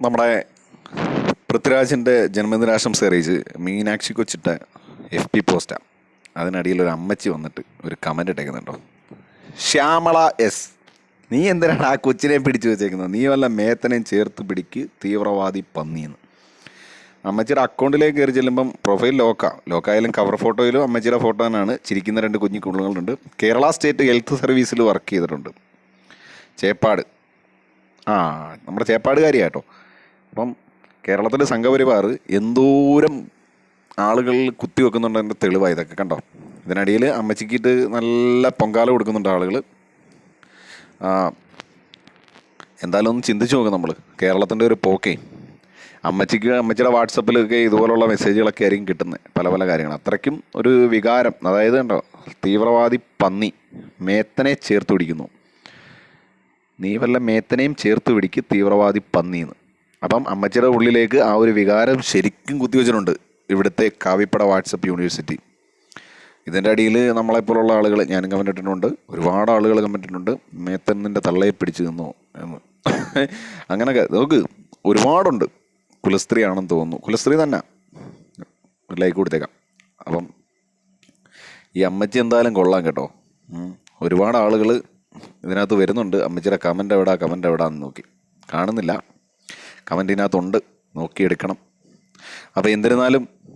നമ്മുടെ പൃഥ്വിരാജിൻ്റെ ജന്മദിനാശംസ അറിയിച്ച് മീനാക്ഷി കൊച്ചിട്ട FB പോസ്റ്റാണ്. അതിനടിയിൽ ഒരു അമ്മച്ചി വന്നിട്ട് ഒരു കമൻ്റ് ഇട്ടേക്കുന്നുണ്ടോ, ശ്യാമള എസ്, നീ എന്തിനാണ് ആ കൊച്ചിനെ പിടിച്ചു വെച്ചേക്കുന്നത്? നീ വല്ല മേത്തനെയും ചേർത്ത് പിടിക്ക് തീവ്രവാദി പന്നിയെന്ന്. അമ്മച്ചിയുടെ അക്കൗണ്ടിലേക്ക് കയറി ചെല്ലുമ്പം പ്രൊഫൈൽ ലോക്കായാലും കവർ ഫോട്ടോയിലും അമ്മച്ചിയുടെ ഫോട്ടോ തന്നെയാണ്. ചിരിക്കുന്ന 2 കുഞ്ഞു കുട്ടികളുണ്ട്. കേരള സ്റ്റേറ്റ് ഹെൽത്ത് സർവീസിൽ വർക്ക് ചെയ്തിട്ടുണ്ട്. ചേപ്പാട്, നമ്മുടെ ചേപ്പാടുകാരിയാട്ടോ. അപ്പം കേരളത്തിലെ സംഘപരിവാർ എന്തോരം ആളുകൾ കുത്തിവെക്കുന്നുണ്ട്, തെളിവാണ് ഇതൊക്കെ. കണ്ടോ, ഇതിനിടയിൽ അമ്മച്ചിക്കിട്ട് നല്ല പൊങ്കാല കൊടുക്കുന്നുണ്ട് ആളുകൾ. എന്തായാലും ഒന്ന് ചിന്തിച്ച് നോക്കും നമ്മൾ, കേരളത്തിൻ്റെ ഒരു പോക്കേ. അമ്മച്ചിയുടെ വാട്സപ്പിലൊക്കെ ഇതുപോലുള്ള മെസ്സേജുകളൊക്കെ ആയിരിക്കും കിട്ടുന്നത്, പല പല കാര്യങ്ങൾ. അത്രയ്ക്കും ഒരു വികാരം. അതായത് കണ്ടോ, തീവ്രവാദി പന്നി, മേത്തനെ ചേർത്ത് പിടിക്കുന്നു. നീ വല്ല മേത്തനെയും ചേർത്ത് പിടിക്ക് തീവ്രവാദി പന്നിന്ന്. അപ്പം അമ്മച്ചിയുടെ ഉള്ളിലേക്ക് ആ ഒരു വികാരം ശരിക്കും കുത്തിവെച്ചിട്ടുണ്ട് ഇവിടുത്തെ കാവിപ്പട വാട്സപ്പ് യൂണിവേഴ്സിറ്റി. ഇതിൻ്റെ അടിയിൽ നമ്മളെപ്പോലുള്ള ആളുകൾ, ഞാനും കമൻ്റ് ഇട്ടിട്ടുണ്ട്, ഒരുപാട് ആളുകൾ കമൻ്റ് ഇട്ടിട്ടുണ്ട്, മേത്തന്നിൻ്റെ തള്ളയെ പിടിച്ചു നിന്നോ എന്ന്. അങ്ങനെയൊക്കെ നോക്ക്, ഒരുപാടുണ്ട്. കുലസ്ത്രീ ആണെന്ന് തോന്നുന്നു, കുലസ്ത്രീ തന്നെ. ലൈക്ക് കൊടുത്തേക്കാം. അപ്പം ഈ അമ്മച്ചി എന്തായാലും കൊള്ളാം കേട്ടോ. ഒരുപാട് ആളുകൾ ഇതിനകത്ത് വരുന്നുണ്ട്. അമ്മച്ചിയുടെ കമൻ്റ് എവിടാന്ന് നോക്കി കാണുന്നില്ല. കമൻറ്റിനകത്തുണ്ട്, നോക്കിയെടുക്കണം. അപ്പോൾ എന്തിരുന്നാലും